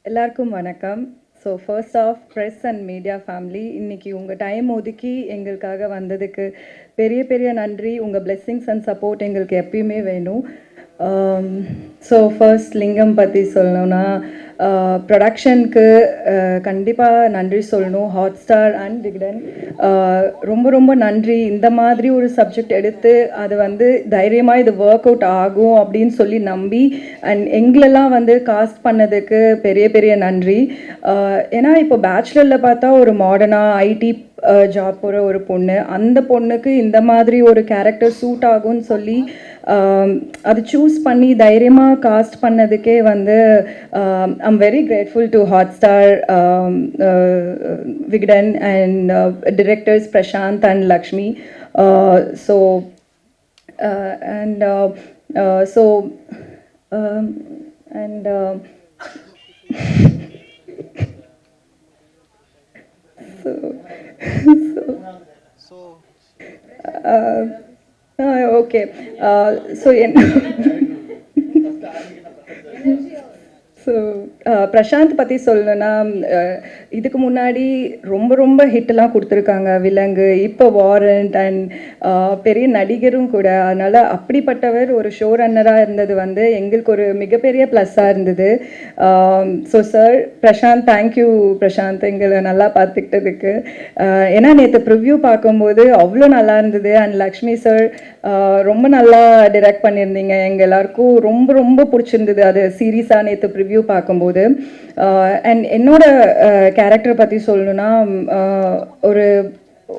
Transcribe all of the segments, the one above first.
எல்லாருக்கும் வணக்கம். So first of press and media family, இன்னைக்கு உங்கள் டைம் ஒதுக்கி எங்களுக்காக வந்ததுக்கு பெரிய பெரிய நன்றி. உங்கள் பிளெஸ்ஸிங்ஸ் அண்ட் சப்போர்ட் எங்களுக்கு எப்பயுமே வேணும். ஸோ ஃபர்ஸ்ட் லிங்கம் பற்றி சொல்லணும்னா, ப்ரொடக்ஷனுக்கு கண்டிப்பாக நன்றி சொல்லணும். ஹாட் ஸ்டார் அண்ட் விகடன் ரொம்ப ரொம்ப நன்றி. இந்த மாதிரி ஒரு சப்ஜெக்ட் எடுத்து அது வந்து தைரியமாக இது ஒர்க் அவுட் ஆகும் அப்படின்னு சொல்லி நம்பி அண்ட் எங்களெல்லாம் வந்து காஸ்ட் பண்ணதுக்கு பெரிய பெரிய நன்றி. ஏன்னா இப்போ பேச்சுலரில் பார்த்தா ஒரு மாடர்னாக ஐடி ஜாப் போகிற ஒரு பொண்ணு, அந்த பொண்ணுக்கு இந்த மாதிரி ஒரு கேரக்டர் சூட் ஆகும்னு சொல்லி அது சூஸ் பண்ணி தைரியமாக காஸ்ட் பண்ணதுக்கே வந்து I'm very grateful to Hotstar, Vikatan and directors Prashanth and Lakshmi. So and so and okay. So so Prashanth பற்றி சொல்லணுன்னா, இதுக்கு முன்னாடி ரொம்ப ரொம்ப ஹிட்டெல்லாம் கொடுத்துருக்காங்க. விலங்கு, இப்போ வாரண்ட் அண்ட் பெரிய நடிகரும் கூட. அதனால் அப்படிப்பட்டவர் ஒரு ஷோ ரன்னராக இருந்தது வந்து எங்களுக்கு ஒரு மிகப்பெரிய ப்ளஸ்ஸாக இருந்தது. So sir Prashanth, thank you Prashanth, எங்களை நல்லா பார்த்துக்கிட்டதுக்கு. ஏன்னா நேற்று ப்ரிவ்யூ பார்க்கும்போது அவ்வளோ நல்லா இருந்தது. அண்ட் லக்ஷ்மி சார் ரொம்ப நல்லா டிரெக்ட் பண்ணியிருந்தீங்க. எங்கள் எல்லாருக்கும் ரொம்ப ரொம்ப பிடிச்சிருந்தது அது சீரியஸாக நேற்று ப்ரிவ்யூ பார்க்கும்போது. அண்ட் என்னோட கேரக்டர் பற்றி சொல்லணுன்னா, ஒரு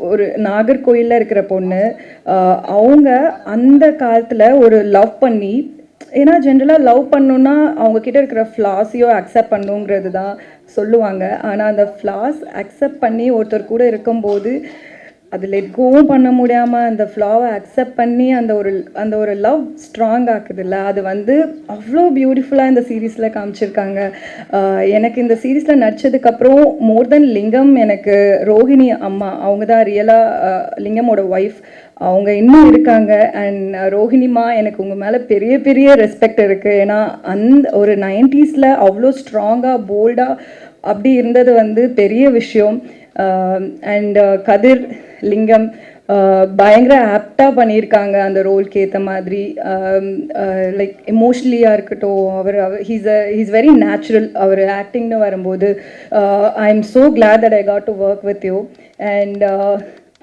ஒரு நாகர்கோயிலில் இருக்கிற பொண்ணு. அவங்க அந்த காலத்தில் ஒரு லவ் பண்ணி, ஏன்னா ஜென்ரலாக லவ் பண்ணணுன்னா அவங்கக்கிட்ட இருக்கிற ஃப்ளாஸையோ அக்செப்ட் பண்ணுங்கிறது தான் சொல்லுவாங்க. ஆனால் அந்த ஃப்ளாஸ் அக்செப்ட் பண்ணி ஒருத்தர் கூட இருக்கும்போது அது லெட் கோவும் பண்ண முடியாமல் அந்த ஃப்ளாவை அக்செப்ட் பண்ணி அந்த ஒரு லவ் ஸ்ட்ராங் ஆக்குதுல்ல, அது வந்து அவ்வளோ பியூட்டிஃபுல்லாக இந்த சீரீஸில் காமிச்சிருக்காங்க. எனக்கு இந்த சீரீஸில் நடித்ததுக்கப்புறம் மோர் தென் லிங்கம், எனக்கு ரோஹிணி அம்மா, அவங்க தான் ரியலாக லிங்கமோட ஒய்ஃப், அவங்க இன்னும் இருக்காங்க. அண்ட் ரோஹிணிமா, எனக்கு உங்கள் மேலே பெரிய பெரிய ரெஸ்பெக்ட் இருக்குது. ஏன்னா அந்த ஒரு 90s அவ்வளோ ஸ்ட்ராங்காக போல்டாக அப்படி இருந்தது வந்து பெரிய விஷயம். அண்ட் கதிர், லிங்கம் பயங்கர ஆப்டாக பண்ணியிருக்காங்க அந்த ரோல்க்கு ஏற்ற மாதிரி. லைக் எமோஷ்னலியாக இருக்கட்டும், ஹீஸ் வெரி நேச்சுரல் அவர் ஆக்டிங்னு வரும்போது. I am so glad that I got to work with you. And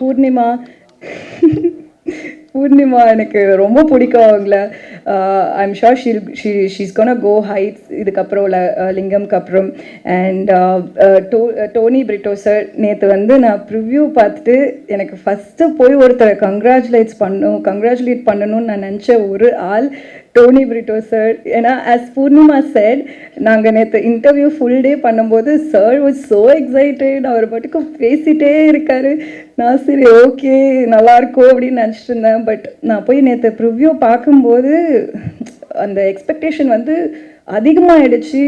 Poornima, Poornima எனக்கு ரொம்ப பிடிக்கும் அவங்கள. I am sure she's gonna go heights இதுக்கப்புறம் லிங்கம்க்கு அப்புறம். அண்ட் டோனி பிரிட்டோ சார், நேற்று வந்து நான் ப்ரிவ்யூ பார்த்துட்டு எனக்கு ஃபஸ்ட்டு போய் ஒருத்தரை கங்க்ராச்சுலேட் பண்ணணும்னு நான் நினச்ச ஒரு ஆள் டோனி பிரிட்டோ சார். ஏன்னா ஆஸ் பூர்ணிமா சார், நாங்கள் நேற்று இன்டர்வியூ ஃபுல் டே பண்ணும்போது சார் வாஸ் ஸோ எக்ஸைட்டட். அவர் பாட்டுக்கு பேசிகிட்டே இருக்கார். நான் சரி ஓகே நல்லாயிருக்கும் அப்படின்னு நினச்சிட்டு இருந்தேன். பட் நான் போய் நேற்று ப்ரிவ்யூ பார்க்கும்போது அந்த எக்ஸ்பெக்டேஷன் வந்து அதிகமாகிடுச்சு.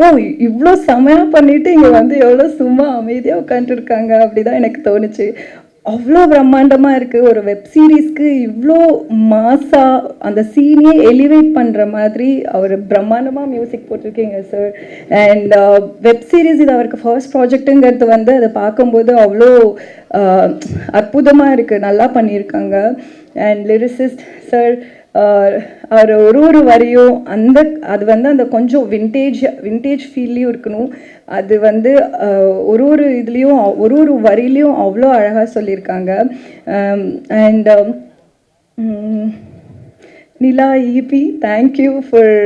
ஓ, இவ்வளோ செமையாக பண்ணிவிட்டு இங்கே வந்து எவ்வளோ சும்மா அமைதியாக உட்காந்துருக்காங்க அப்படி தான் எனக்கு தோணுச்சு. அவ்வளோ பிரம்மாண்டமாக இருக்குது. ஒரு வெப் சீரீஸ்க்கு இவ்வளோ மாஸாக அந்த சீனையே எலிவேட் பண்ணுற மாதிரி அவர் பிரம்மாண்டமாக மியூசிக் போட்டிருக்கீங்க சார். அண்ட் வெப் சீரிஸ் இது அவருக்கு ஃபர்ஸ்ட் ப்ராஜெக்ட்டுங்கிறது வந்து அதை பார்க்கும்போது அவ்வளோ அற்புதமாக இருக்குது, நல்லா பண்ணியிருக்காங்க. அண்ட் லிரிசிஸ்ட் சார், அவர் ஒரு வரியும் அது வந்து அந்த கொஞ்சம் விண்டேஜ் ஃபீல்லையும் இருக்கணும். அது வந்து ஒரு இதுலேயும் ஒரு வரியிலையும் அவ்வளோ அழகாக சொல்லியிருக்காங்க. And Nila EP, thank you for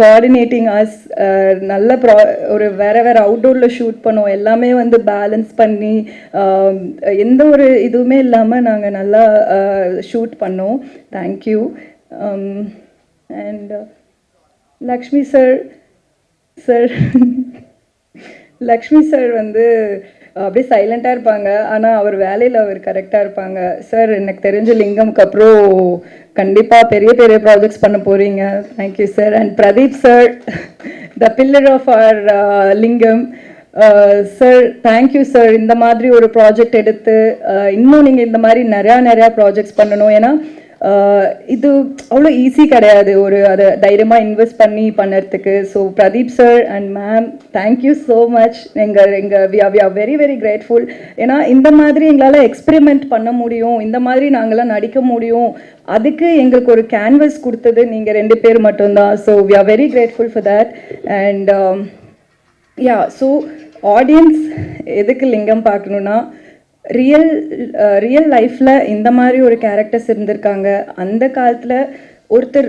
coordinating us. நல்ல ஒரு வேறு அவுட்டோரில் ஷூட் பண்ணோம், எல்லாமே வந்து பேலன்ஸ் பண்ணி எந்த ஒரு இதுவுமே இல்லாமல் நாங்கள் நல்லா ஷூட் பண்ணோம். Thank you. And Lakshmi sir Lakshmi sir வந்து அப்படியே சைலண்ட்டாக இருப்பாங்க, ஆனால் அவர் வேலையில் அவர் கரெக்டாக இருப்பாங்க. சார், எனக்கு தெரிஞ்ச லிங்கம்க்கு அப்புறம் கண்டிப்பாக பெரிய பெரிய ப்ராஜெக்ட்ஸ் பண்ண போகிறீங்க. Thank you sir. And Pradeep sir, the pillar of our Lingam sir, thank you sir. இந்த மாதிரி ஒரு ப்ராஜெக்ட் எடுத்து இன்னும் நீங்கள் இந்த மாதிரி நிறையா ப்ராஜெக்ட்ஸ் பண்ணணும். ஏன்னா இது அவ்வளோ ஈஸி கிடையாது ஒரு அதை தைரியமாக இன்வெஸ்ட் பண்ணி பண்ணுறதுக்கு. So Pradeep sir and ma'am, thank you so much. We are very very grateful. ஏன்னா இந்த மாதிரி எங்களால் எக்ஸ்பெரிமெண்ட் பண்ண முடியும், இந்த மாதிரி நாங்களாம் நடிக்க முடியும், அதுக்கு எங்களுக்கு ஒரு கேன்வஸ் கொடுத்தது நீங்கள் 2 பேர் மட்டும்தான். So we are very grateful for that. And yeah, so audience எதுக்கு லிங்கம் பார்க்கணுன்னா, ரியல் லைஃப்பில் இந்த மாதிரி ஒரு கேரக்டர்ஸ் இருந்திருக்காங்க. அந்த காலத்தில் ஒருத்தர்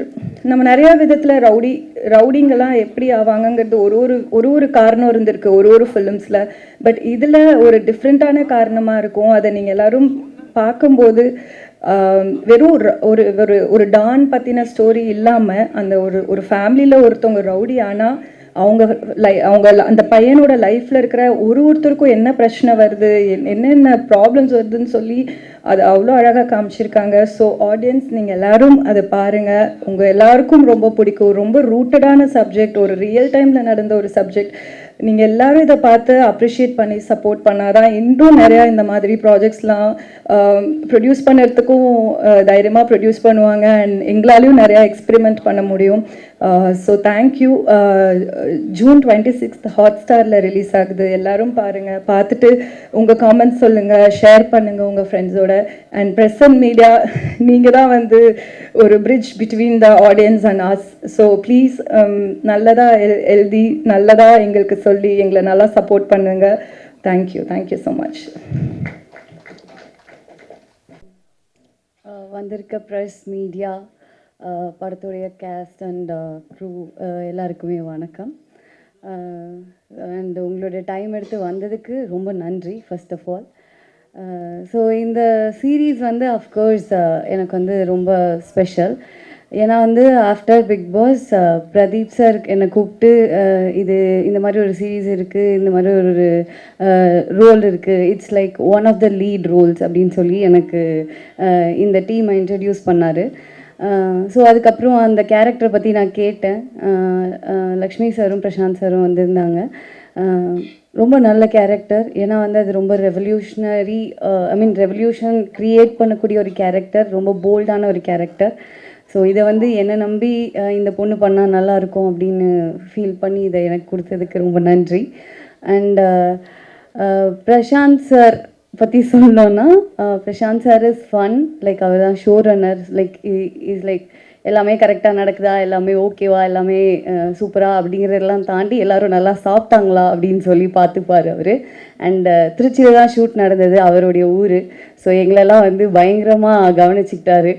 நம்ம நிறையா விதத்தில் ரவுடிங்கெல்லாம் எப்படி ஆவாங்கங்கிறது ஒரு காரணம் இருந்திருக்கு ஒரு ஃபிலிம்ஸில். பட் இதில் ஒரு டிஃப்ரெண்ட்டான காரணமாக இருக்கும். அதை நீங்கள் எல்லோரும் பார்க்கும்போது வெறும் ஒரு டான் பற்றின ஸ்டோரி இல்லாமல் அந்த ஒரு ஃபேமிலியில் ஒருத்தவங்க ரவுடி ஆனால் அவங்க அந்த பையனோட லைஃப்பில் இருக்கிற ஒருத்தருக்கும் என்ன பிரச்சனை வருது, என்னென்ன ப்ராப்ளம்ஸ் வருதுன்னு சொல்லி அது அவ்வளோ அழகாக காமிச்சிருக்காங்க. ஸோ ஆடியன்ஸ் நீங்கள் எல்லோரும் அதை பாருங்கள், உங்கள் எல்லாருக்கும் ரொம்ப பிடிக்கும். ரொம்ப ரூட்டடான சப்ஜெக்ட், ஒரு ரியல் டைமில் நடந்த ஒரு சப்ஜெக்ட். நீங்கள் எல்லோரும் இதை பார்த்து அப்ரிஷியேட் பண்ணி சப்போர்ட் பண்ணாதான் இன்னும் நிறையா இந்த மாதிரி ப்ராஜெக்ட்ஸ்லாம் ப்ரொடியூஸ் பண்ணுறதுக்கும் தைரியமாக ப்ரொடியூஸ் பண்ணுவாங்க. அண்ட் எங்களாலையும் நிறையா எக்ஸ்பெரிமெண்ட் பண்ண முடியும். So thank you. ஜூன் 26 ஹாட்ஸ்டாரில் ரிலீஸ் ஆகுது. எல்லோரும் பாருங்கள், பார்த்துட்டு உங்கள் காமெண்ட்ஸ் சொல்லுங்கள், ஷேர் பண்ணுங்கள் உங்கள் ஃப்ரெண்ட்ஸோட. அண்ட் ப்ரெஸ் அண்ட் மீடியா, நீங்கள் தான் வந்து ஒரு bridge between the audience and us. So please நல்லதாக எழுதி நல்லதாக எங்களுக்கு சொல்லி எங்களை நல்லா சப்போர்ட் பண்ணுங்கள். Thank you so much. வந்திருக்க ப்ரெஸ் மீடியா, படத்துடைய கேஸ்ட் அண்ட் க்ரூ எல்லாருக்குமே வணக்கம். அண்ட் உங்களுடைய டைம் எடுத்து வந்ததுக்கு ரொம்ப நன்றி ஃபர்ஸ்ட் ஆஃப் ஆல். ஸோ இந்த சீரீஸ் வந்து அஃப்கோர்ஸ் எனக்கு வந்து ரொம்ப ஸ்பெஷல். ஏன்னா வந்து after Bigg Boss Pradeep sir என்னை கூப்பிட்டு இந்த மாதிரி ஒரு சீரீஸ் இருக்குது, இந்த மாதிரி ஒரு ரோல் இருக்குது, it's like one of the lead roles அப்படின்னு சொல்லி எனக்கு இந்த டீமை இன்ட்ரடியூஸ் பண்ணார். ஸோ அதுக்கப்புறம் அந்த கேரக்டரை பற்றி நான் கேட்டேன். லக்ஷ்மி சாரும் பிரசாந்த் சாரும் வந்திருந்தாங்க. ரொம்ப நல்ல கேரக்டர். ஏன்னா வந்து அது ரொம்ப ரெவல்யூஷனரி, ரெவல்யூஷன் க்ரியேட் பண்ணக்கூடிய ஒரு கேரக்டர், ரொம்ப போல்டான ஒரு கேரக்டர். ஸோ இதை வந்து என்னை நம்பி இந்த பொண்ணு பண்ணால் நல்லாயிருக்கும் அப்படின்னு ஃபீல் பண்ணி இதை எனக்கு கொடுத்ததுக்கு ரொம்ப நன்றி. அண்ட் பிரசாந்த் சார் பற்றி சொல்லணுன்னா, Prashanth sir is fun. Like அவர் தான் show runner. Like is like எல்லாமே கரெக்டாக நடக்குதா, எல்லாமே ஓகேவா, எல்லாமே சூப்பராக அப்படிங்கிறதெல்லாம் தாண்டி எல்லோரும் நல்லா சாப்பிட்டாங்களா அப்படின்னு சொல்லி பார்த்துப்பார் அவர். அண்ட் திருச்சியில் தான் ஷூட் நடந்தது, அவருடைய ஊர். ஸோ எங்களெல்லாம் வந்து பயங்கரமாக கவனிச்சிக்கிட்டாரு.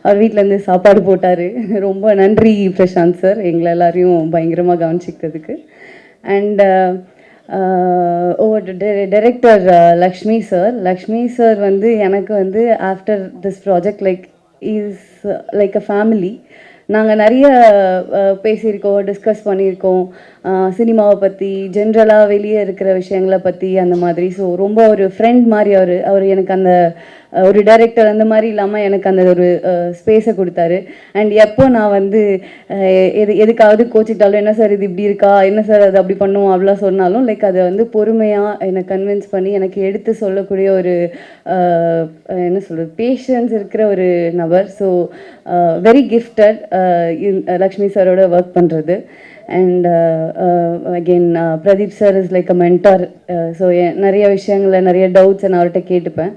அவர் வீட்டிலேருந்து சாப்பாடு போட்டார். ரொம்ப நன்றி பிரசாந்த் சார், எங்களை எல்லாரையும் பயங்கரமாக கவனிச்சிக்கிட்டதுக்கு. அண்ட் டைரக்டர் லக்ஷ்மி சார் வந்து எனக்கு வந்து after this project is like a family. நாங்கள் நிறைய பேசியிருக்கோம், டிஸ்கஸ் பண்ணியிருக்கோம், சினிமாவை பற்றி, ஜென்ரலாக வெளியே இருக்கிற விஷயங்களை பற்றி அந்த மாதிரி. ஸோ ரொம்ப ஒரு ஃப்ரெண்ட் மாதிரி அவர் எனக்கு அந்த ஒரு டைரக்டர் அந்த மாதிரி இல்லாமல் எனக்கு அந்த ஒரு ஸ்பேஸை கொடுத்தாரு. அண்ட் எப்போ நான் வந்து எதுக்காவது கோச்சிக்கிட்டாலும், என்ன சார் இது இப்படி இருக்கா, என்ன சார் அது அப்படி பண்ணுவோம் அப்படிலாம் சொன்னாலும் லைக் அதை வந்து பொறுமையாக என்னை கன்வின்ஸ் பண்ணி எனக்கு எடுத்து சொல்லக்கூடிய ஒரு என்ன சொல்கிறது, பேஷன்ஸ் இருக்கிற ஒரு நபர். ஸோ வெரி கிஃப்டட் லக்ஷ்மி சாரோட ஒர்க் பண்ணுறது. And again Pradeep sir is like a mentor. So நிறைய விஷயங்களில் நிறைய டவுட்ஸை நான் அவர்கிட்ட கேட்டுப்பேன்.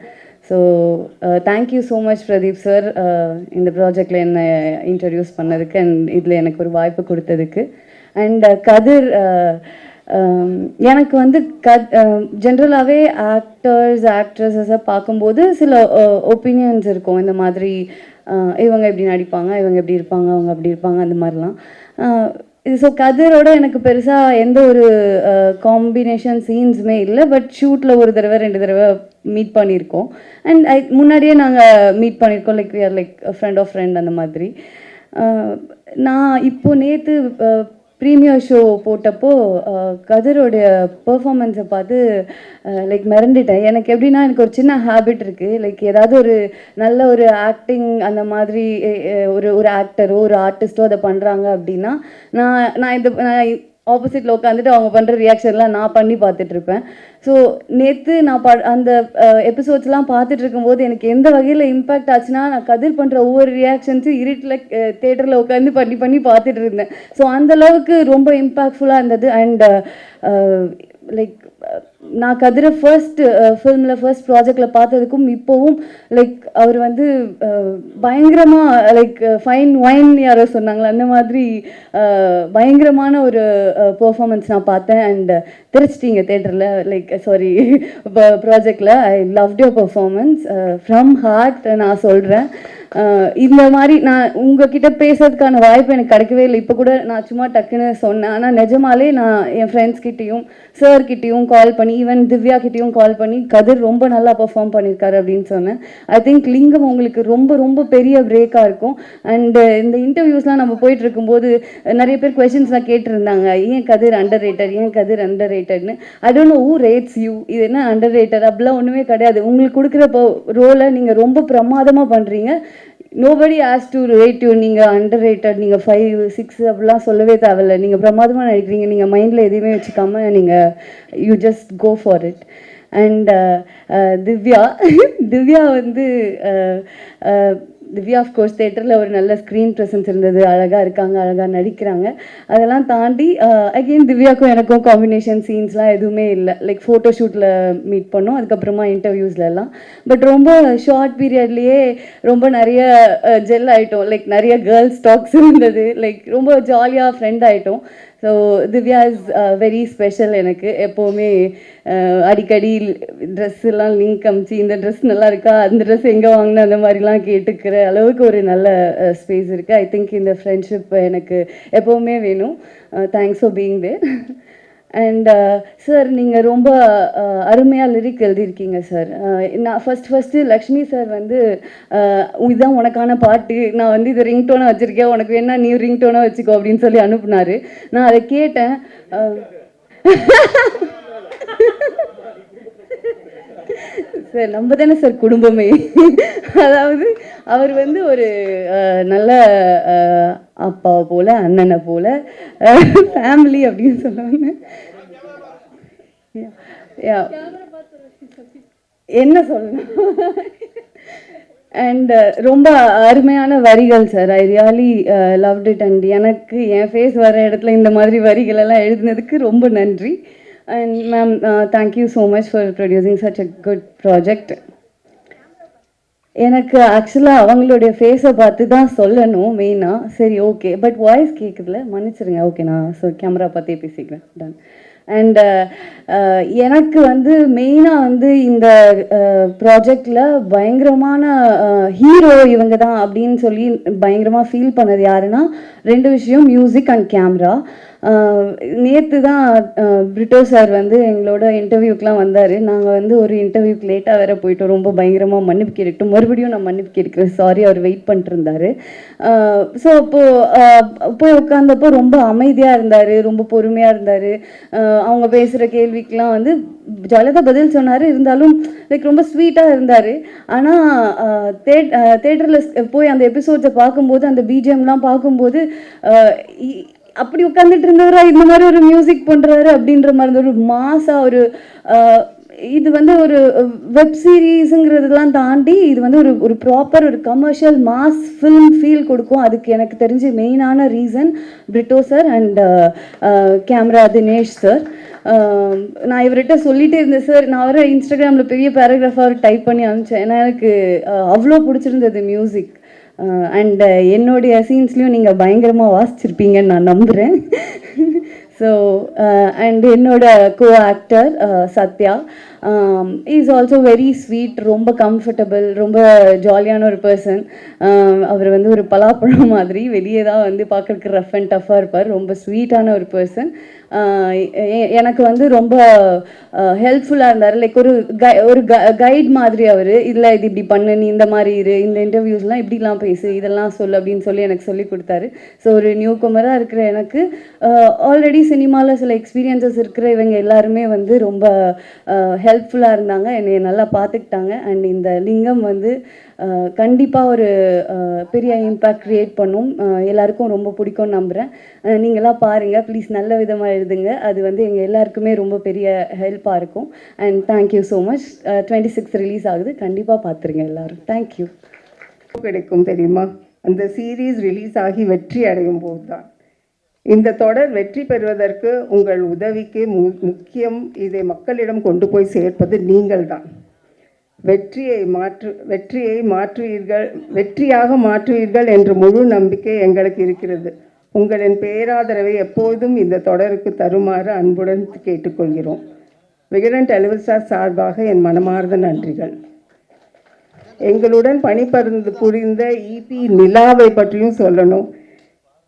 So thank you so much Pradeep sir, இந்த ப்ராஜெக்டில் என்னை இன்ட்ரடியூஸ் பண்ணதுக்கு அண்ட் இதில் எனக்கு ஒரு வாய்ப்பு கொடுத்ததுக்கு. அண்ட் கதிர், எனக்கு வந்து ஜென்ரலாகவே ஆக்ட்ரஸஸை பார்க்கும்போது சில ஒப்பீனியன்ஸ் இருக்கும். இந்த மாதிரி இவங்க இப்படி நடிப்பாங்க, இவங்க எப்படி இருப்பாங்க, அவங்க அப்படி இருப்பாங்க, அந்த மாதிரிலாம். ஸோ கதிரோட எனக்கு பெருசாக எந்த ஒரு காம்பினேஷன் சீன்ஸுமே இல்லை. பட் ஷூட்டில் ஒரு தடவை 2 தடவை மீட் பண்ணியிருக்கோம். அண்ட் முன்னாடியே நாங்கள் மீட் பண்ணியிருக்கோம். Like we are like friend of friend அந்த மாதிரி. நான் இப்போது நேற்று ப்ரீமியர் ஷோ போட்டப்போ கதிரோடைய பெர்ஃபார்மன்ஸை பார்த்து லைக் மிரண்டுட்டேன். எனக்கு எப்படின்னா, எனக்கு ஒரு சின்ன ஹேபிட் இருக்குது. லைக் ஏதாவது ஒரு நல்ல ஒரு ஆக்டிங் அந்த மாதிரி ஒரு ஆக்டரோ ஒரு ஆர்டிஸ்ட்டோ அதை பண்ணுறாங்க அப்படின்னா நான் ஆப்போசிட்டில் உட்காந்துட்டு அவங்க பண்ணுற ரியாக்ஷன்லாம் நான் பண்ணி பார்த்துட்ருப்பேன். ஸோ நேற்று நான் அந்த எபிசோட்ஸ்லாம் பார்த்துட்டு இருக்கும்போது எனக்கு எந்த வகையில் இம்பேக்ட் ஆச்சுன்னா, நான் கதிர் பண்ணுற ஒவ்வொரு ரியாக்ஷன்ஸும் இருட்டில் தேட்டரில் உட்காந்து பண்ணி பார்த்துட்டு இருந்தேன். ஸோ அந்தளவுக்கு ரொம்ப இம்பேக்ட்ஃபுல்லாக இருந்தது. அண்ட் லைக் நான் கதிரை ஃபர்ஸ்ட் ப்ராஜெக்டில் பார்த்ததுக்கும் இப்போவும் லைக் அவர் வந்து பயங்கரமாக லைக் ஃபைன் ஒயின் யாரோ சொன்னாங்களே அந்த மாதிரி பயங்கரமான ஒரு பெர்ஃபார்மன்ஸ் நான் பார்த்தேன். அண்ட் தெரிச்சிட்டிங்க தேட்டரில் லைக் சாரி ப்ராஜெக்டில். I loved your performance from heart. நான் சொல்கிறேன், இந்த மாதிரி நான் உங்ககிட்ட பேசுறதுக்கான வாய்ப்பு எனக்கு கிடைக்கவே இல்லை. இப்போ கூட நான் சும்மா டக்குன்னு சொன்னேன். ஆனால் நிஜமாலே நான் என் ஃப்ரெண்ட்ஸ்கிட்டையும் சார்கிட்டையும் கால் பண்ணி, ஈவன் திவ்யா கிட்டையும் கால் பண்ணி கதிர் ரொம்ப நல்லா பெர்ஃபார்ம் பண்ணியிருக்காரு அப்படின்னு சொன்னேன். ஐ திங்க் லிங்கம் உங்களுக்கு ரொம்ப ரொம்ப பெரிய பிரேக்காக இருக்கும். அண்டு இந்த இன்டர்வியூஸ்லாம் நம்ம போயிட்டு இருக்கும்போது நிறைய பேர் கொஸ்டின்ஸ்லாம் கேட்டிருந்தாங்க, ஏன் கதிர் அண்டர் ரேட்டட், ஏன் கதிர் அண்டர் ரேட்டட்னு. I don't know who rates you, இது என்ன அண்டர் ரேட்டட் அப்படிலாம் ஒன்றுமே கிடையாது. உங்களுக்கு கொடுக்குற ரோலை நீங்கள் ரொம்ப பிரமாதமாக பண்ணுறீங்க. Nobody as to rate you. நீங்கள் அண்டர் ரேட்டட், நீங்கள் 5, 6 அப்படிலாம் சொல்லவே தேவையில்லை. நீங்கள் பிரமாதமாக நினைக்கிறீங்க. நீங்கள் மைண்டில் எதுவுமே வச்சுக்காம நீங்கள் you just go for it. And Divya வந்து திவ்யா ஆஃப்கோர்ஸ் தேட்டரில் ஒரு நல்ல ஸ்க்ரீன் ப்ரெசன்ஸ் இருந்தது. அழகாக இருக்காங்க, அழகாக நடிக்கிறாங்க. அதெல்லாம் தாண்டி அகெயின் திவ்யாவுக்கும் எனக்கும் காம்பினேஷன் சீன்ஸ்லாம் எதுவுமே இல்லை. லைக் ஃபோட்டோ ஷூட்டில் மீட் பண்ணோம், அதுக்கப்புறமா இன்டர்வியூஸ்லலாம். பட் ரொம்ப ஷார்ட் பீரியட்லேயே ரொம்ப நிறைய ஜெல் ஆகிட்டோம். லைக் நிறைய கேர்ள்ஸ் டாக்ஸ் இருந்தது. லைக் ரொம்ப ஜாலியாக ஃப்ரெண்ட் ஆகிட்டோம். So Divya is very special எனக்கு. எப்போவுமே அடிக்கடி ட்ரெஸ்ஸெல்லாம் லிங்க் அமிச்சு, இந்த ட்ரெஸ் நல்லா இருக்கா, அந்த ட்ரெஸ் எங்கே வாங்கினா, அந்த மாதிரிலாம் கேட்டுக்கிற அளவுக்கு ஒரு நல்ல ஸ்பேஸ் இருக்குது. ஐ திங்க் இந்த ஃப்ரெண்ட்ஷிப் எனக்கு எப்போவுமே வேணும். Thanks for being there. And sir, நீங்கள் ரொம்ப அருமையாக லிரிக் எழுதியிருக்கீங்க சார். நான் ஃபஸ்ட்டு லக்ஷ்மி சார் வந்து இதுதான் உனக்கான பாட்டு, நான் வந்து இதை ரிங்டோனாக வச்சுருக்கேன், உனக்கு வேணா நீ ரிங்டோனாக வச்சுக்கோ அப்படின்னு சொல்லி அனுப்புனாரு. நான் அதை கேட்டேன். சார் நம்ம தானே சார் குடும்பமே. அதாவது அவர் வந்து ஒரு நல்ல அப்பா போல், அண்ணனை போல், ஃபேமிலி அப்படின்னு சொல்லுவாங்க. என்ன சொல்லணும். அண்ட் ரொம்ப அருமையான வரிகள் sir. I really loved it. And எனக்கு என் ஃபேஸ் வர இடத்துல இந்த மாதிரி வரிகள் எல்லாம் எழுதினதுக்கு ரொம்ப நன்றி. And ma'am, thank you so much for producing such a good project. எனக்கு ஆக்சுவலாக அவங்களுடைய ஃபேஸை பார்த்து தான் சொல்லணும் மெயினாக. சரி, ஓகே. பட் வாய்ஸ் கேட்குதுல, மன்னிச்சிருங்க. ஓகே, நான் கேமரா பார்த்தே பேசிக்கிறேன். டன். அண்ட் எனக்கு வந்து மெயினாக வந்து இந்த ப்ராஜெக்டில் பயங்கரமான ஹீரோ இவங்க தான் அப்படின்னு சொல்லி பயங்கரமாக ஃபீல் பண்ணது யாருன்னா, 2 விஷயம், மியூசிக் அண்ட் கேமரா. நேற்று தான் பிரிட்டோ சார் வந்து எங்களோட இன்டர்வியூக்கெலாம் வந்தார். நாங்கள் வந்து ஒரு இன்டர்வியூக்கு லேட்டாக வேறு போயிட்டோம். ரொம்ப பயங்கரமாக மன்னிப்பு கேட்டுட்டோம். மறுபடியும் நான் மன்னிப்பு கேட்குறேன், சாரி. அவர் வெயிட் பண்ணிட்டு இருந்தார். ஸோ அப்போது போய் உட்காந்தப்போ ரொம்ப அமைதியாக இருந்தார், ரொம்ப பொறுமையாக இருந்தார். அவங்க பேசுகிற கேள்விக்கெலாம் வந்து ஜாலியாக தான் பதில் சொன்னார். இருந்தாலும் லைக் ரொம்ப ஸ்வீட்டாக இருந்தார். ஆனால் தேட்டரில் போய் அந்த எபிசோட்ஸை பார்க்கும்போது, அந்த பிஜிஎம்லாம் பார்க்கும்போது அப்படி உட்காந்துட்டு இருந்தவரா இந்த மாதிரி ஒரு மியூசிக் பண்ணுறாரு அப்படின்ற மாதிரி ஒரு மாசாக ஒரு இது வந்து ஒரு வெப் சீரீஸுங்கிறதுலாம் தாண்டி இது வந்து ஒரு ப்ராப்பர் ஒரு கமர்ஷியல் மாஸ் ஃபில்ம் ஃபீல் கொடுக்கும். அதுக்கு எனக்கு தெரிஞ்சு மெயினான reason Brito sir and camera Dinesh sir. நான் இவர்கிட்ட சொல்லிகிட்டே இருந்தேன் சார். நான் வர இன்ஸ்டாகிராமில் பெரிய பேராகிராஃபாக டைப் பண்ணி அனுப்பிச்சேன். ஏன்னா எனக்கு அவ்வளோ பிடிச்சிருந்தது மியூசிக். அண்ட் என்னுடைய சீன்ஸ்லையும் நீங்கள் பயங்கரமாக வாசிச்சிருப்பீங்கன்னு நான் நம்புகிறேன். ஸோ அண்ட் என்னோட கோ actor Sathya is also very sweet, ரொம்ப கம்ஃபர்டபுள், ரொம்ப ஜாலியான ஒரு பர்சன். அவர் வந்து ஒரு பலாப்பழம் மாதிரி, வெளியே தான் வந்து பார்க்குறதுக்கு ரஃப் அண்ட் டஃப்பாக இருப்பார். ரொம்ப ஸ்வீட்டான ஒரு பர்சன். எனக்கு வந்து ரொம்ப ஹெல்ப்ஃபுல்லாக இருந்தார். லைக் ஒரு கைட் மாதிரி அவர். இதில் இது இப்படி பண்ணு, நீ இந்த மாதிரி இரு, இந்த இன்டர்வியூஸ்லாம் இப்படிலாம் பேசு, இதெல்லாம் சொல்லு அப்படின்னு சொல்லி எனக்கு சொல்லி கொடுத்தாரு. ஸோ ஒரு நியூ கமராக இருக்கிற எனக்கு ஆல்ரெடி சினிமாவில் சில எக்ஸ்பீரியன்சஸ் இருக்கிற இவங்க எல்லாருமே வந்து ரொம்ப ஹெல்ப்ஃபுல்லாக இருந்தாங்க, என்னை நல்லா பார்த்துக்கிட்டாங்க. அண்ட் இந்த லிங்கம் வந்து கண்டிப்பாக ஒரு பெரிய இம்பேக்ட் க்ரியேட் பண்ணும். எல்லாருக்கும் ரொம்ப பிடிக்கும்னு நம்புகிறேன். நீங்களாம் பாருங்கள் ப்ளீஸ், நல்ல விதமாக எழுதுங்க. அது வந்து எங்கள் எல்லாருக்குமே ரொம்ப பெரிய ஹெல்ப்பாக இருக்கும். And thank you so much. 26 release ஆகுது, கண்டிப்பாக பார்த்துருங்க எல்லோரும். தேங்க்யூ. கிடைக்கும் தெரியுமா? அந்த சீரீஸ் ரிலீஸ் ஆகி வெற்றி அடையும் போது தான். இந்த தொடர் வெற்றி பெறுவதற்கு உங்கள் உதவிக்கு முக்கியம். இதை மக்களிடம் கொண்டு போய் சேர்ப்பது நீங்கள்தான். வெற்றியாக மாற்றுவீர்கள் என்ற முழு நம்பிக்கை எங்களுக்கு இருக்கிறது. உங்களின் பேராதரவை எப்போதும் இந்த தொடருக்கு தருமாறு அன்புடன் கேட்டுக்கொள்கிறோம். விகடன் டெலிவிஷன் சார்பாக என் மனமார்ந்த நன்றிகள். எங்களுடன் புரிந்த இபி நிலாவை பற்றியும் சொல்லணும்.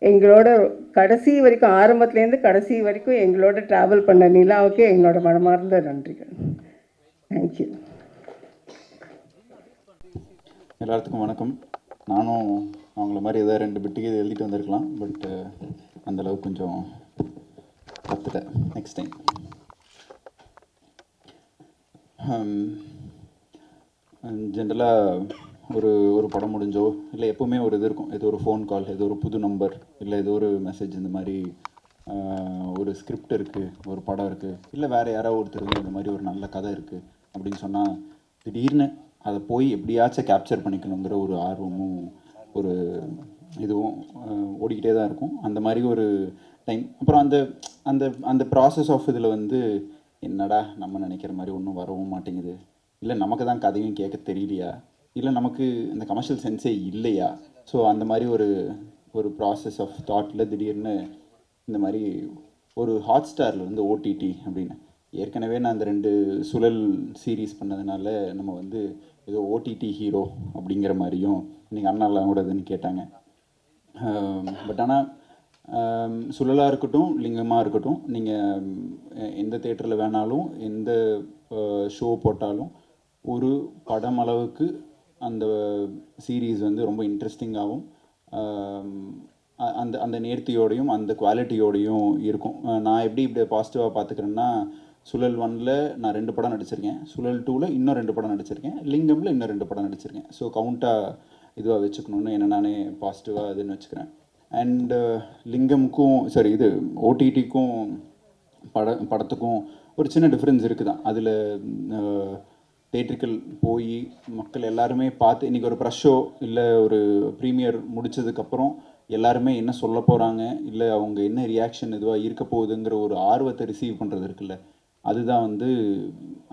எங்களோட கடைசி வரைக்கும், ஆரம்பத்துலேருந்து கடைசி வரைக்கும் எங்களோட ட்ராவல் பண்ண நிலாவுக்கு எங்களோட மனமார்ந்த நன்றிகள். தேங்க்யூ. எல்லாத்துக்கும் வணக்கம். நானும் அவங்கள மாதிரி ஏதாவது 2 பிட்டுக்கு இது எழுதிட்டு வந்திருக்கலாம், பட் அந்தளவுக்கு கொஞ்சம் கற்றுட்டேன். Next time. ஜென்ரலாக ஒரு படம் முடிஞ்சோ இல்லை எப்போவுமே ஒரு இது இருக்கும், ஏதோ ஒரு ஃபோன் கால், ஏதோ ஒரு புது நம்பர், இல்லை ஏதோ ஒரு மெசேஜ், இந்த மாதிரி ஒரு ஸ்கிரிப்ட் இருக்குது, ஒரு படம் இருக்குது, இல்லை வேறு யாராவது ஒருத்தருக்கு இந்த மாதிரி ஒரு நல்ல கதை இருக்குது அப்படின்னு சொன்னால் திடீர்னு அதை போய் எப்படியாச்சும் கேப்சர் பண்ணிக்கணுங்கிற ஒரு ஆர்வமும் ஒரு இதுவும் ஓடிக்கிட்டே தான் இருக்கும். அந்த மாதிரி ஒரு டைம். அப்புறம் அந்த அந்த அந்த ப்ராசஸ் ஆஃப் இதில் வந்து என்னடா நம்ம நினைக்கிற மாதிரி ஒன்றும் வரவும் மாட்டேங்குது, இல்லை நமக்கு தான் கதையும் கேட்க தெரியலையா, இல்லை நமக்கு இந்த கமர்ஷியல் சென்ஸே இல்லையா. ஸோ அந்த மாதிரி ஒரு ப்ராசஸ் ஆஃப் தாட்டில் திடீர்னு இந்த மாதிரி ஒரு ஹாட்ஸ்டாரில் வந்து ஓடிடி அப்படின்னு, ஏற்கனவே நான் அந்த 2 சுழல் சீரீஸ் பண்ணதுனால நம்ம வந்து ஏதோ ஓடிடி ஹீரோ அப்படிங்கிற மாதிரியும் இன்றைக்கி அண்ணாலாம் கூட இதுன்னு கேட்டாங்க. பட் ஆனால் சுழலாக இருக்கட்டும், லிங்கமாக இருக்கட்டும், நீங்கள் எந்த தேட்டரில் வேணாலும் எந்த ஷோ போட்டாலும் ஒரு படம் அளவுக்கு அந்த சீரீஸ் வந்து ரொம்ப இன்ட்ரெஸ்டிங்காகவும் அந்த அந்த நேர்த்தியோடையும் அந்த குவாலிட்டியோடையும் இருக்கும். நான் இப்படி பாசிட்டிவாக பார்த்துக்கிறேன்னா, சுழல் 1ல் நான் 2 படம் நடிச்சிருக்கேன், சுழல் 2ல் இன்னும் 2 படம் நடிச்சிருக்கேன், லிங்கமில் இன்னும் 2 படம் நடிச்சிருக்கேன். ஸோ கவுண்ட்டாக இதுவாக வச்சுக்கணுன்னு என்ன நானே பாசிட்டிவாக இதுன்னு வச்சுக்கிறேன். அண்டு லிங்கமுக்கும் சரி, இது ஓடிடிக்கும் படத்துக்கும் ஒரு சின்ன டிஃப்ரென்ஸ் இருக்குது தான். அதில் தேட்ரிக்கல் போய் மக்கள் எல்லாருமே பார்த்து, இன்றைக்கி ஒரு ப்ரெஷ் ஷோ இல்லை ஒரு ப்ரீமியர் முடித்ததுக்கப்புறம் எல்லாருமே என்ன சொல்ல போகிறாங்க, இல்லை அவங்க என்ன ரியாக்ஷன் இதுவாக இருக்க போகுதுங்கிற ஒரு ஆர்வத்தை ரிசீவ் பண்ணுறது இருக்குல்ல, அதுதான் வந்து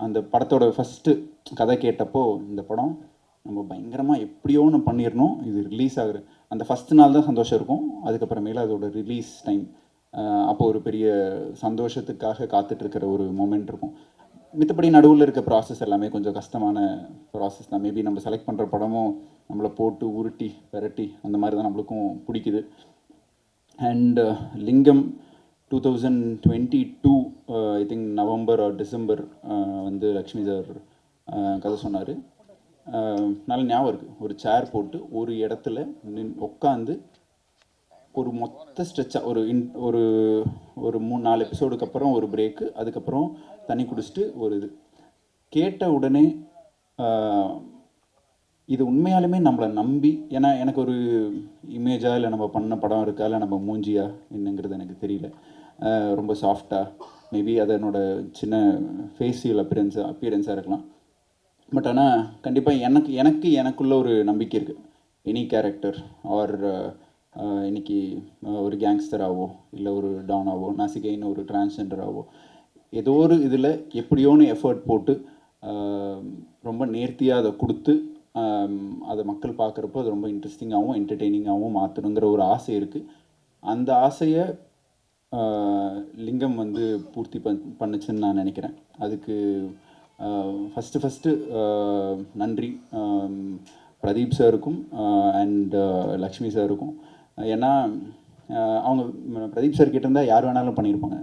அந்த படத்தோட ஃபஸ்ட்டு கதை கேட்டப்போ இந்த படம் நம்ம பயங்கரமாக எப்படியோ ஒன்று பண்ணிடணும், இது ரிலீஸ் ஆகுற அந்த ஃபஸ்ட் நாள் தான் சந்தோஷம் இருக்கும். அதுக்கப்புறமேல அதோட ரிலீஸ் டைம், அப்போ ஒரு பெரிய சந்தோஷத்துக்காக காத்துட்ருக்கிற ஒரு மொமெண்ட் இருக்கும். மித்தபடி நடுவில் இருக்க ப்ராசஸ் எல்லாமே கொஞ்சம் கஷ்டமான ப்ராசஸ் தான். மேபி நம்ம செலக்ட் பண்ணுற படமும் நம்மளை போட்டு உருட்டி விரட்டி அந்த மாதிரி தான் நம்மளுக்கும் பிடிக்குது. And Lingam 2022 I think November or December வந்து லக்ஷ்மி சார் கதை சொன்னார். நல்ல ஞாபகம் இருக்குது. ஒரு சேர் போட்டு ஒரு இடத்துல உட்காந்து ஒரு மொத்த ஸ்ட்ரெச்சாக ஒரு ஒரு 3-4 எபிசோடுக்கு அப்புறம் ஒரு பிரேக்கு, அதுக்கப்புறம் தண்ணி குடிச்சிட்டு ஒரு இது கேட்ட உடனே இது உண்மையாலுமே நம்மளை நம்பி, ஏன்னா எனக்கு ஒரு இமேஜாக இல்லை நம்ம பண்ண படம் இருக்கா இல்லை நம்ம மூஞ்சியா என்னங்கிறது எனக்கு தெரியல, ரொம்ப சாஃப்டாக மேபி அது என்னோட சின்ன ஃபேஷியல் அப்பியரன்ஸாக இருக்கலாம். பட் ஆனால் கண்டிப்பாக எனக்குள்ள ஒரு நம்பிக்கை இருக்குது. எனி கேரக்டர் ஆர் இன்னைக்கு ஒரு கேங்ஸ்டராகவோ இல்லை ஒரு டானாவோ, நாசிகைன்னு ஒரு டிரான்ஸ்ஜெண்டராகவோ, ஏதோ ஒரு இதில் எப்படியோன்னு எஃபர்ட் போட்டு ரொம்ப நேர்த்தியாக அதை கொடுத்து அதை மக்கள் பார்க்குறப்போ அது ரொம்ப இன்ட்ரெஸ்டிங்காகவும் என்டர்டெய்னிங்காகவும் மாற்றணுங்கிற ஒரு ஆசை இருக்குது. அந்த ஆசையை லிங்கம் வந்து பூர்த்தி பண்ணுச்சுன்னு நான் நினைக்கிறேன். அதுக்கு ஃபஸ்ட்டு நன்றி பிரதீப் சாருக்கும் அண்ட் லக்ஷ்மி சாருக்கும். ஏன்னா அவங்க பிரதீப் சார் கிட்ட இருந்தால் யார் வேணாலும் பண்ணியிருப்பாங்க.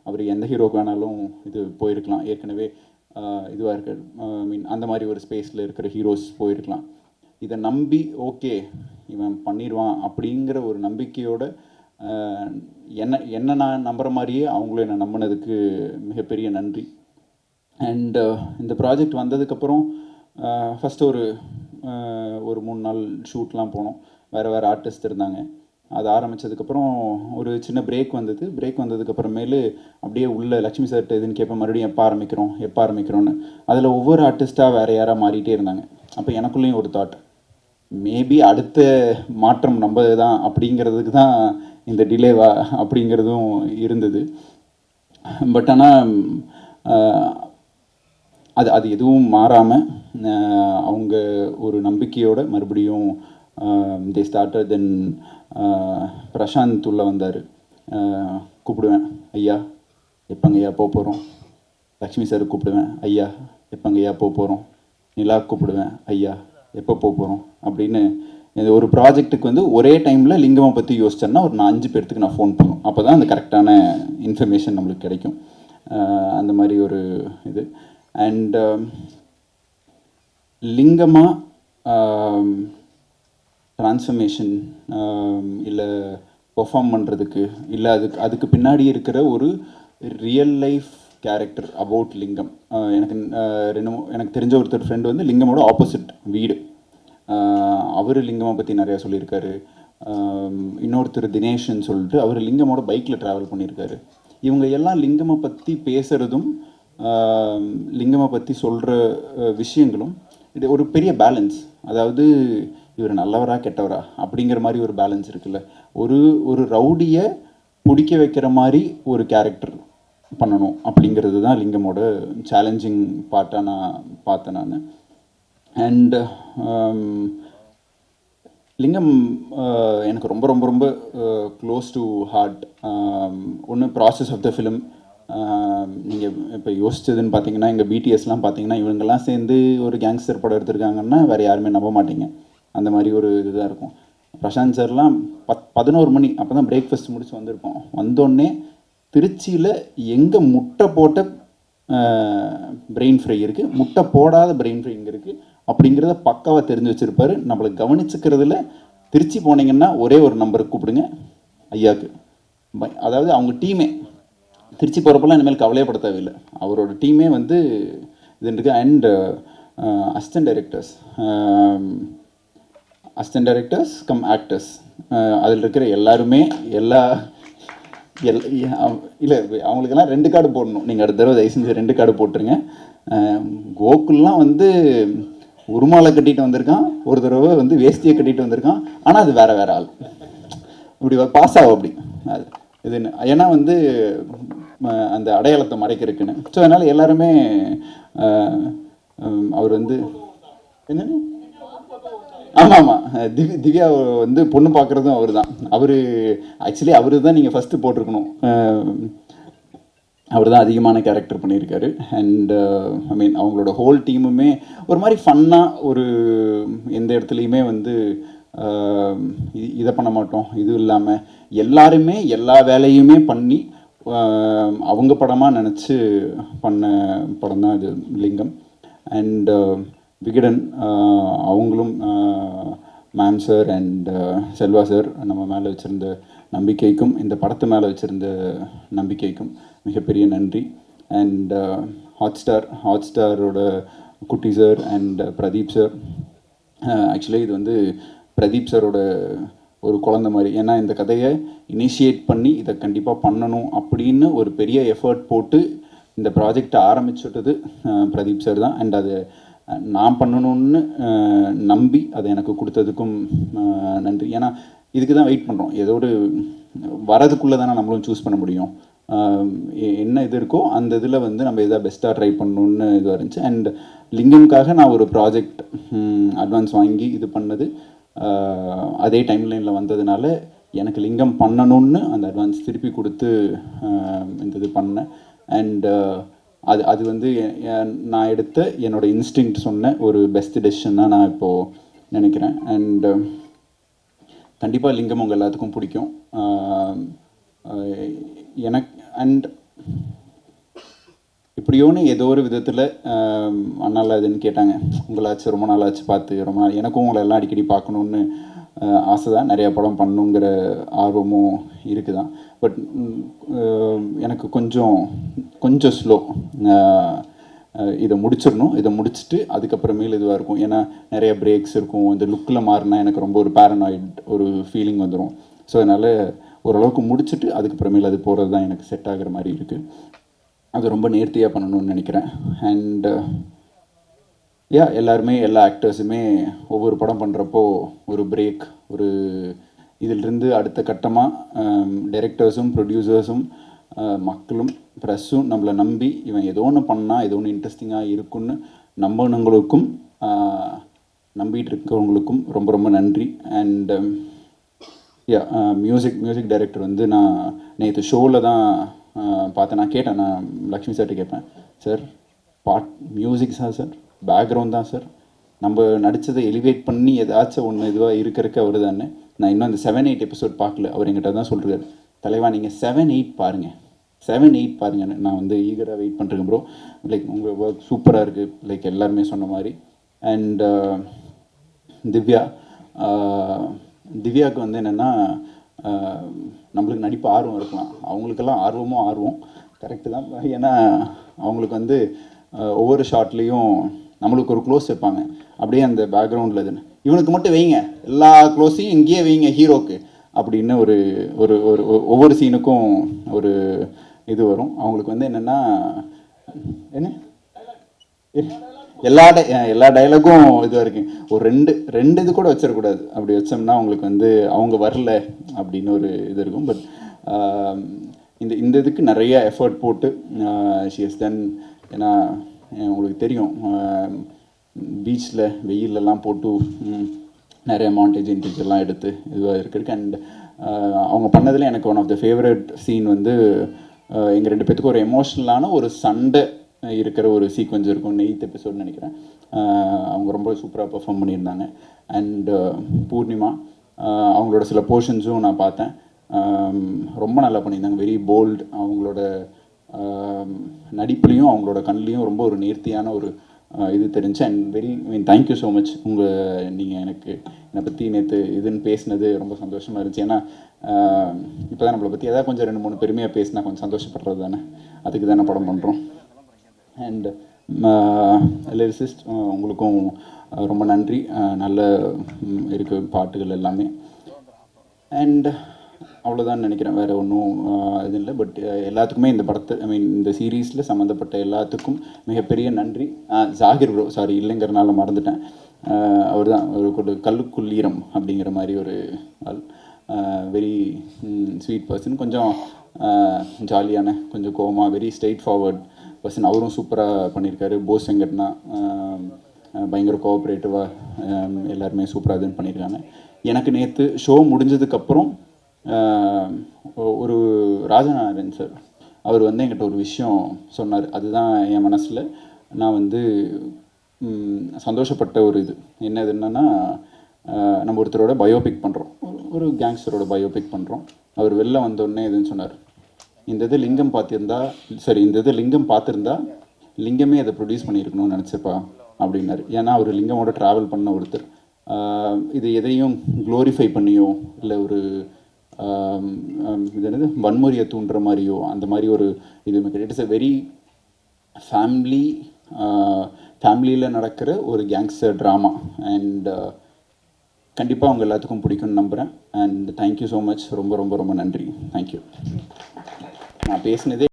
அவர் எந்த ஹீரோக்கு வேணாலும் இது போயிருக்கலாம். ஏற்கனவே இதுவாக இருக்க மீன் அந்த மாதிரி ஒரு ஸ்பேஸில் இருக்கிற ஹீரோஸ் போயிருக்கலாம். இதை நம்பி ஓகே இவன் பண்ணிடுவான் அப்படிங்கிற ஒரு நம்பிக்கையோட என்ன நான் நம்புகிற மாதிரியே அவங்களும் என்னை நம்பினதுக்கு மிகப்பெரிய நன்றி. அண்ட் இந்த ப்ராஜெக்ட் வந்ததுக்கப்புறம் ஃபஸ்ட்டு ஒரு 3 நாள் ஷூட்லாம் போனோம். வேறு ஆர்டிஸ்ட் இருந்தாங்க. அது ஆரம்பித்ததுக்கப்புறம் ஒரு சின்ன பிரேக் வந்தது. பிரேக் வந்ததுக்கப்புறமேலு அப்படியே உள்ள லக்ஷ்மி சார்கிட்ட இதுன்னு கேட்பேன், மறுபடியும் எப்போ ஆரம்பிக்கிறோன்னு. அதில் ஒவ்வொரு ஆர்டிஸ்ட்டாக வேறு யாராக மாறிட்டே இருந்தாங்க. அப்போ எனக்குள்ளேயும் ஒரு தாட், மேபி அடுத்த மாற்றம் நம்ம தான் அப்படிங்கிறதுக்கு தான் இந்த டிலேவா அப்படிங்கிறதும் இருந்தது. பட் ஆனால் அது எதுவும் மாறாமல் அவங்க ஒரு நம்பிக்கையோடு மறுபடியும் தே ஸ்டார்டட். தென் பிரசாந்த் உள்ள வந்தார். கூப்பிடுவேன், ஐயா எப்போங்கய்யா போக போகிறோம். லக்ஷ்மி சார் கூப்பிடுவேன், ஐயா எப்போங்கய்யா போக போகிறோம். நிலா கூப்பிடுவேன், ஐயா எப்போ போக போகிறோம் அப்படின்னு. இந்த ஒரு ப்ராஜெக்ட்டுக்கு வந்து ஒரே டைமில் லிங்கமை பற்றி யோசிச்சேன்னா ஒரு 5 பேர்த்துக்கு நான் ஃபோன் பண்ணும். அப்போ தான் அந்த கரெக்டான இன்ஃபர்மேஷன் நம்மளுக்கு கிடைக்கும். அந்த மாதிரி ஒரு இது. அண்ட் லிங்கமா ட்ரான்ஸ்ஃபர்மேஷன் இல்லை பெர்ஃபார்ம் பண்ணுறதுக்கு, இல்லை அதுக்கு பின்னாடி இருக்கிற ஒரு ரியல் லைஃப் கேரக்டர் அபவுட் லிங்கம். எனக்கு தெரிஞ்ச ஒருத்தர் ஃப்ரெண்டு வந்து லிங்கமோட ஆப்போசிட் வீடு. அவர் லிங்கமை பற்றி நிறையா சொல்லியிருக்காரு. இன்னொருத்தர் தினேஷ்ன்னு சொல்லிட்டு அவர் லிங்கமோட பைக்கில் ட்ராவல் பண்ணியிருக்காரு. இவங்க எல்லாம் லிங்கமை பற்றி பேசுகிறதும் லிங்கமை பற்றி சொல்கிற விஷயங்களும் இது ஒரு பெரிய பேலன்ஸ். அதாவது இவர் நல்லவரா கெட்டவரா அப்படிங்கிற மாதிரி ஒரு பேலன்ஸ் இருக்குல்ல. ஒரு ரவுடியை பிடிக்க வைக்கிற மாதிரி ஒரு கேரக்டர் பண்ணணும் அப்படிங்கிறது தான் லிங்கமோட சேலஞ்சிங் பார்ட்டாக நான் பார்த்தேன் நான். அண்ட் லிங்கம் எனக்கு ரொம்ப ரொம்ப ரொம்ப க்ளோஸ் டு ஹார்ட். ஒன்று ப்ராசஸ் ஆஃப் த ஃபிலிம். நீங்கள் இப்போ யோசிச்சதுன்னு பார்த்தீங்கன்னா, எங்கள் பிடிஎஸ்லாம் பார்த்தீங்கன்னா, இவங்கெல்லாம் சேர்ந்து ஒரு கேங்ஸ்டர் படம் எடுத்திருக்காங்கன்னா வேறு யாருமே நம்ப மாட்டீங்க. அந்த மாதிரி ஒரு இதுதான் இருக்கும். பிரசாந்த் சார்லாம் 11 மணி அப்போ தான் பிரேக்ஃபாஸ்ட் முடிச்சு வந்திருப்போம். வந்தோடனே திருச்சியில் எங்கே முட்டை போட்ட பிரெயின் ஃப்ரை இருக்குது, முட்டை போடாத பிரெயின் ஃப்ரை இங்கே இருக்குது அப்படிங்கிறத பக்காவாக தெரிஞ்சு வச்சுருப்பாரு. நம்மளை கவனிச்சுக்கிறதுல திருச்சி போனீங்கன்னா ஒரே ஒரு நம்பருக்கு கூப்பிடுங்க, ஐயாவுக்கு. அதாவது அவங்க டீமே திருச்சி போகிறப்பெல்லாம் இனிமேல் கவலையப்பட தேவையில்லை. அவரோட டீமே வந்து இது இருக்குது. And assistant directors come actors, அதில் இருக்கிற எல்லாருமே இல்லை அவங்களுக்கெல்லாம் 2 கார்டு போடணும். நீங்கள் அடுத்த தடவை தயவு செஞ்சு 2 கார்டு போட்டுருங்க. கோகுல்லாம் வந்து உருமாலை கட்டிட்டு வந்திருக்கான், ஒரு தடவை வந்து வேஷ்டியை கட்டிட்டு வந்திருக்கான். ஆனால் அது வேறு ஆள். இப்படி பாஸ் ஆகும் அப்படி அது இதுன்னு. ஏன்னா வந்து அந்த அடையாளத்தை மறைக்கிறதுக்குன்னு. ஸோ அதனால் எல்லாருமே அவர் வந்து என்னன்னு ஆமாம் திவ்யா வந்து பொண்ணு பார்க்குறதும் அவர் தான். ஆக்சுவலி அவர் தான் நீங்கள் ஃபஸ்ட்டு போட்டிருக்கணும். அவர் தான் அதிகமான கேரக்டர் பண்ணியிருக்காரு. அண்ட் அவங்களோட ஹோல் டீமுமே ஒரு மாதிரி ஃபன்னாக ஒரு எந்த இடத்துலையுமே வந்து இதை பண்ண மாட்டோம், இது இல்லாமல் எல்லாருமே எல்லா வேலையுமே பண்ணி அவங்க படமாக நினச்சி பண்ண படம் தான் இது லிங்கம். அண்ட் விகடன் அவங்களும் ma'am sir and Selva sir நம்ம மேலே வச்சுருந்த நம்பிக்கைக்கும் இந்த படத்து மேலே வச்சுருந்த நம்பிக்கைக்கும் மிகப்பெரிய நன்றி. அண்ட் ஹாட்ஸ்டாரோட குட்டி sir and Pradeep sir. Actually இது வந்து பிரதீப் சாரோட ஒரு குழந்தை மாதிரி. ஏன்னா இந்த கதையை இனிஷியேட் பண்ணி இதை கண்டிப்பாக பண்ணணும் அப்படின்னு ஒரு பெரிய எஃபர்ட் போட்டு இந்த ப்ராஜெக்டை ஆரம்பிச்சுட்டது பிரதீப் சார் தான். அண்ட் அது நான் பண்ணணும்னு நம்பி அதை எனக்கு கொடுத்ததுக்கும் நன்றி. ஏன்னா இதுக்கு தான் வெயிட் பண்ணுறோம். ஏதோ ஒரு வரதுக்குள்ளே தானே நம்மளும் சூஸ் பண்ண முடியும். என்ன இது இருக்கோ அந்த இதில் வந்து நம்ம எதாவது பெஸ்ட்டாக ட்ரை பண்ணணுன்னு இதுவாக இருந்துச்சு. அண்ட் லிங்கம்காக நான் ஒரு ப்ராஜெக்ட் அட்வான்ஸ் வாங்கி இது பண்ணது அதே டைம்லைனில் வந்ததுனால எனக்கு லிங்கம் பண்ணணும்னு அந்த அட்வான்ஸ் திருப்பி கொடுத்து இந்த இது பண்ணேன். அண்ட் அது வந்து நான் எடுத்த என்னோடய இன்ஸ்டிங்க்ட் சொன்ன ஒரு பெஸ்ட் டெசிஷன் தான் நான் இப்போது நினைக்கிறேன். அண்ட் கண்டிப்பாக லிங்கம் உங்கள் எல்லாத்துக்கும் பிடிக்கும் எனக்கு. அண்ட் இப்படியோன்னு ஏதோ ஒரு விதத்தில் அண்ணால அதுன்னு கேட்டாங்க, உங்களாச்சு ரொம்ப நாளாச்சு பார்த்து ரொம்ப நாள். எனக்கும் உங்களை எல்லாம் அடிக்கடி பார்க்கணுன்னு ஆசை தான், நிறையா படம் பண்ணுங்கிற ஆர்வமும் இருக்குது தான். பட் எனக்கு கொஞ்சம் ஸ்லோ. இதை முடிச்சிடணும், இதை முடிச்சுட்டு அதுக்கப்புறமேல் இதுவாக இருக்கும். ஏன்னா நிறைய பிரேக்ஸ் இருக்கும், இந்த லுக்கில் மாறினா எனக்கு ரொம்ப ஒரு பேரனாய்ட் ஒரு ஃபீலிங் வந்துடும். ஸோ அதனால் ஓரளவுக்கு முடிச்சுட்டு அதுக்கப்புறமேல் அது போகிறது தான் எனக்கு செட் ஆகிற மாதிரி இருக்குது. அது ரொம்ப நேர்த்தியாக பண்ணணும்னு நினைக்கிறேன். அண்ட் எல்லாருமே எல்லா ஆக்டர்ஸுமே ஒவ்வொரு படம் பண்ணுறப்போ ஒரு பிரேக், ஒரு இதிலிருந்து அடுத்த கட்டமாக டைரக்டர்ஸும் ப்ரொடியூசர்ஸும் மக்களும் ப்ரெஸ்ஸும் நம்மளை நம்பி இவன் ஏதோ ஒன்று பண்ணால் ஏதோ ஒன்று இன்ட்ரெஸ்டிங்காக இருக்குன்னு நம்பினவங்களுக்கும் நம்பிட்டு இருக்கவங்களுக்கும் ரொம்ப ரொம்ப நன்றி. அண்ட் மியூசிக் டைரக்டர் வந்து நான் நேற்று ஷோவில் தான் பார்த்தேன். நான் கேட்டேன், நான் லக்ஷ்மி சார்கிட்ட கேட்பேன், சார் மியூசிக் சார் பேக்ரவுண்ட் தான் சார், நம்ம நடித்ததை எலிவேட் பண்ணி ஏதாச்சும் ஒன்று இதுவாக இருக்கிறதுக்கு அவர் தானே. நான் இன்னும் அந்த 7-8 எபிசோட் பார்க்கல. அவர் என்கிட்ட தான் சொல்கிறார், தலைவா நீங்கள் 7-8 பாருங்கள், 7-8 பாருங்கன்னு. நான் வந்து ஈகராக வெயிட் பண்ணுறேன் ப்ரோ. லைக் உங்கள் ஒர்க் சூப்பராக இருக்குது, லைக் எல்லாருமே சொன்ன மாதிரி. அண்ட் திவ்யாவுக்கு வந்து என்னென்னா, நம்மளுக்கு நடிப்பு ஆர்வம் இருக்கலாம், அவங்களுக்கெல்லாம் ஆர்வம் கரெக்டு தான். ஏன்னா அவங்களுக்கு வந்து ஒவ்வொரு ஷாட்லேயும் நம்மளுக்கு ஒரு க்ளோஸ் வைப்பாங்க, அப்படியே அந்த பேக்ரவுண்டில் இதுன்னு இவனுக்கு மட்டும் வைங்க, எல்லா க்ளோஸையும் இங்கேயே வைங்க ஹீரோக்கு அப்படின்னு ஒரு ஒரு ஒரு ஒவ்வொரு சீனுக்கும் ஒரு இது வரும். அவங்களுக்கு வந்து என்னென்னா என்ன எல்லா டைலாகும் இதுவாக இருக்கு. ஒரு ரெண்டு இது கூட வச்சிடக்கூடாது, அப்படி வச்சோம்னா அவங்களுக்கு வந்து அவங்க வரல அப்படின்னு ஒரு இது இருக்கும். பட் இந்த இதுக்கு நிறைய எஃபர்ட் போட்டு ஷி ஹஸ் டன். ஏன்னா உங்களுக்கு தெரியும், பீச்சில் வெயிலெல்லாம் போட்டு நிறைய மாண்டேஜ் இன்டேஜெல்லாம் எடுத்து இதுவாக இருக்குது. அண்ட் அவங்க பண்ணதில் எனக்கு one of the favourite scene வந்து எங்கள் 2 பேத்துக்கும் ஒரு எமோஷ்னலான ஒரு சண்டை இருக்கிற ஒரு சீக்வன்ஸ் இருக்கும், 8th எபிசோட் நினைக்கிறேன். அவங்க ரொம்ப சூப்பராக பெர்ஃபார்ம் பண்ணியிருந்தாங்க. அண்ட் பூர்ணிமா அவங்களோட சில போர்ஷன்ஸும் நான் பார்த்தேன், ரொம்ப நல்லா பண்ணியிருந்தாங்க. வெரி போல்ட், அவங்களோட நடிப்புலையும் அவங்களோட கண்லேயும் ரொம்ப ஒரு நேர்த்தியான ஒரு இது தெரிஞ்சு. And thank you so much. நீங்கள் என்னை பற்றி நேற்று இதுன்னு பேசினது ரொம்ப சந்தோஷமாக இருந்துச்சு. ஏன்னா இப்போ தான் நம்மளை பற்றி ஏதாவது கொஞ்சம் 2-3 பெருமையாக பேசினா கொஞ்சம் சந்தோஷப்படுறது தானே, அதுக்கு தானே படம் பண்ணுறோம். அண்ட் லிரிசிஸ்ட் உங்களுக்கும் ரொம்ப நன்றி, நல்ல இருக்குது பாட்டுகள் எல்லாமே. அண்ட் அவ்வளோதான் நினைக்கிறேன், வேறு ஒன்றும் இது இல்லை. பட் எல்லாத்துக்குமே இந்த படத்தை இந்த சீரீஸில் சம்மந்தப்பட்ட எல்லாத்துக்கும் மிகப்பெரிய நன்றி. ஜாகிர் ப்ரோ, சாரி இல்லைங்கிறனால மறந்துட்டேன், அவர் தான் ஒரு கல்லுக்குள் ஈரம் அப்படிங்கிற மாதிரி ஒரு ஆள். வெரி ஸ்வீட் பர்சன், கொஞ்சம் ஜாலியான, கொஞ்சம் கோவமாக, வெரி ஸ்ட்ரெயிட் ஃபார்வர்ட் பர்சன். அவரும் சூப்பராக பண்ணியிருக்காரு. போஸ் வெங்கட்னா பயங்கர கோஆப்ரேட்டிவாக, எல்லாருமே சூப்பராக இதுன்னு பண்ணியிருக்காங்க. எனக்கு நேற்று ஷோ முடிஞ்சதுக்கப்புறம் ஒரு ராஜநாராயணன் சார் அவர் வந்து என்கிட்ட ஒரு விஷயம் சொன்னார். அதுதான் என் மனசில் நான் வந்து சந்தோஷப்பட்ட ஒரு இது. என்னன்னா, நம்ம ஒருத்தரோட பயோபிக் பண்ணுறோம், ஒரு கேங்ஸ்டரோட பயோபிக் பண்ணுறோம். அவர் வெளில வந்தோடனே எதுன்னு சொன்னார், இந்த இது லிங்கம் பார்த்துருந்தா லிங்கமே அதை ப்ரொடியூஸ் பண்ணியிருக்கணும்னு நினச்சப்பா அப்படின்னாரு. ஏன்னா அவர் லிங்கமோட ட்ராவல் பண்ண ஒருத்தர். இது எதையும் க்ளோரிஃபை பண்ணியோ இல்லை ஒரு இது என்னது வன்முறையை தூண்டுற மாதிரியோ அந்த மாதிரி ஒரு இது இட்ஸ் அ வெரி ஃபேமிலியில் நடக்கிற ஒரு கேங்ஸ்டர் ட்ராமா. அண்ட் கண்டிப்பாக அவங்க எல்லாத்துக்கும் பிடிக்கும்னு நம்புகிறேன். அண்ட் தேங்க்யூ ஸோ மச், ரொம்ப ரொம்ப ரொம்ப நன்றி. தேங்க்யூ. நான் பேசினதே